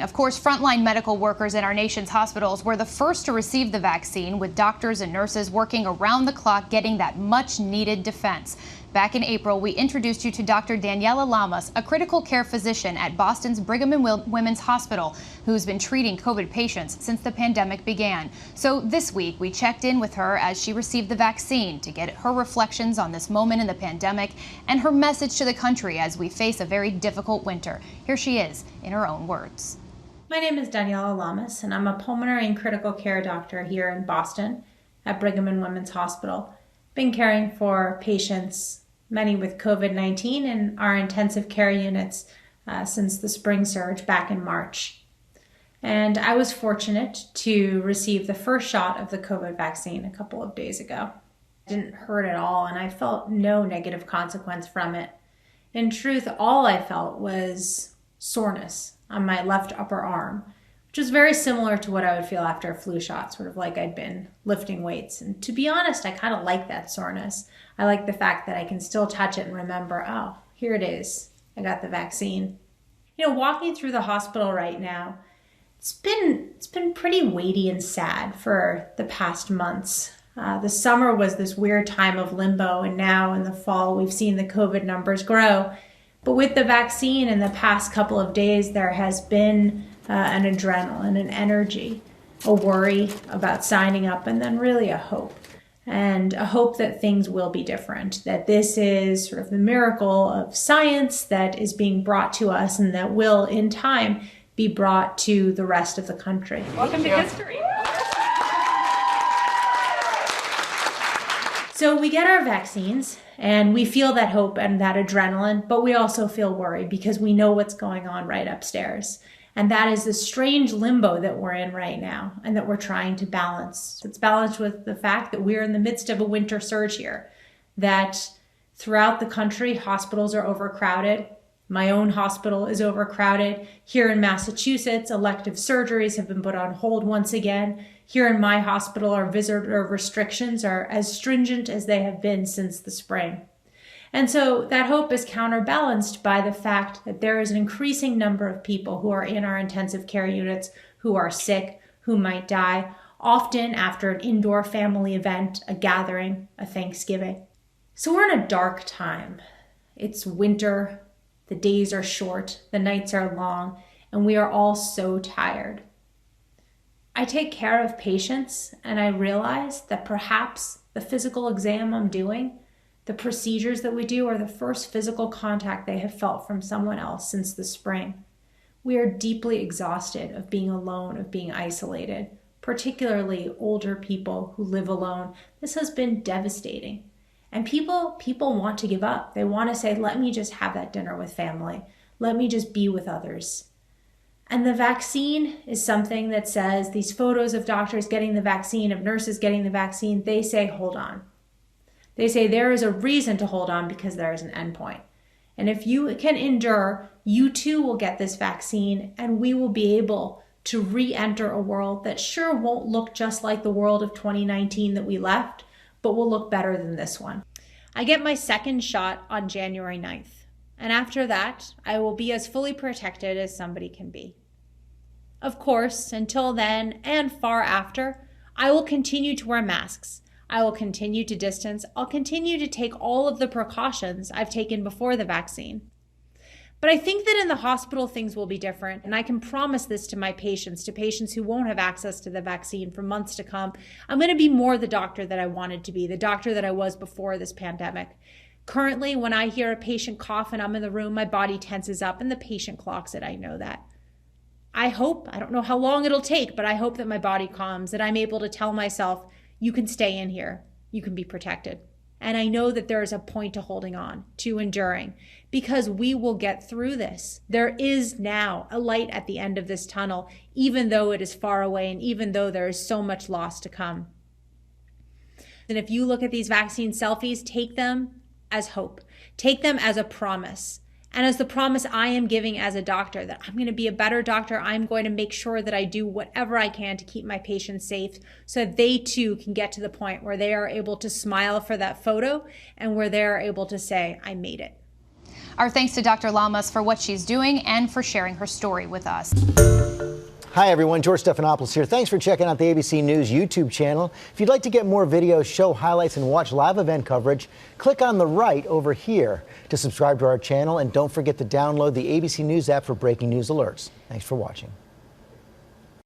Of course, frontline medical workers in our nation's hospitals were the first to receive the vaccine, with doctors and nurses working around the clock getting that much-needed defense. Back in April, we introduced you to Dr. Daniela Lamas, a critical care physician at Boston's Brigham and Women's Hospital, who's been treating COVID patients since the pandemic began. So this week, we checked in with her as she received the vaccine to get her reflections on this moment in the pandemic and her message to the country as we face a very difficult winter. Here she is in her own words. My name is Daniela Lamas, and I'm a pulmonary and critical care doctor here in Boston at Brigham and Women's Hospital. Been caring for patients, many with COVID-19, in our intensive care units since the spring surge back in March. And I was fortunate to receive the first shot of the COVID vaccine a couple of days ago. It didn't hurt at all, and I felt no negative consequence from it. In truth, all I felt was soreness on my left upper arm, which is very similar to what I would feel after a flu shot, sort of like I'd been lifting weights. And to be honest, I kind of like that soreness. I like the fact that I can still touch it and remember, oh, here it is. I got the vaccine. You know, walking through the hospital right now, it's been pretty weighty and sad for the past months. The summer was this weird time of limbo, and now in the fall, we've seen the COVID numbers grow. But with the vaccine in the past couple of days, there has been an adrenaline, an energy, a worry about signing up, and then really a hope. And a hope that things will be different, that this is sort of the miracle of science that is being brought to us and that will, in time, be brought to the rest of the country. Welcome to history. So we get our vaccines and we feel that hope and that adrenaline, but we also feel worried because we know what's going on right upstairs. And that is the strange limbo that we're in right now and that we're trying to balance. It's balanced with the fact that we're in the midst of a winter surge here, that throughout the country, hospitals are overcrowded. My own hospital is overcrowded. Here in Massachusetts, elective surgeries have been put on hold once again. Here in my hospital, our visitor restrictions are as stringent as they have been since the spring. And so that hope is counterbalanced by the fact that there is an increasing number of people who are in our intensive care units who are sick, who might die, often after an indoor family event, a gathering, a Thanksgiving. So we're in a dark time. It's winter. The days are short, the nights are long, and we are all so tired. I take care of patients, and I realize that perhaps the physical exam I'm doing, the procedures that we do, are the first physical contact they have felt from someone else since the spring. We are deeply exhausted of being alone, of being isolated, particularly older people who live alone. This has been devastating. And people want to give up. They want to say, let me just have that dinner with family. Let me just be with others. And the vaccine is something that says, these photos of doctors getting the vaccine, of nurses getting the vaccine, they say, hold on. They say there is a reason to hold on because there is an endpoint. And if you can endure, you too will get this vaccine, and we will be able to re-enter a world that sure won't look just like the world of 2019 that we left, but will look better than this one. I get my second shot on January 9th, and after that, I will be as fully protected as somebody can be. Of course, until then and far after, I will continue to wear masks. I will continue to distance. I'll continue to take all of the precautions I've taken before the vaccine. But I think that in the hospital, things will be different. And I can promise this to my patients, to patients who won't have access to the vaccine for months to come. I'm going to be more the doctor that I wanted to be, the doctor that I was before this pandemic. Currently, when I hear a patient cough and I'm in the room, my body tenses up and the patient clocks it. I know that. I don't know how long it'll take, but I hope that my body calms, that I'm able to tell myself, you can stay in here, you can be protected. And I know that there is a point to holding on, to enduring, because we will get through this. There is now a light at the end of this tunnel, even though it is far away and even though there is so much loss to come. And if you look at these vaccine selfies, take them as hope. Take them as a promise. And as the promise I am giving as a doctor, that I'm going to be a better doctor. I'm going to make sure that I do whatever I can to keep my patients safe so that they too can get to the point where they are able to smile for that photo and where they are able to say, I made it. Our thanks to Dr. Lamas for what she's doing and for sharing her story with us. Hi everyone, George Stephanopoulos here. Thanks for checking out the ABC News YouTube channel. If you'd like to get more videos, show highlights, and watch live event coverage, click on the right over here to subscribe to our channel, and don't forget to download the ABC News app for breaking news alerts. Thanks for watching.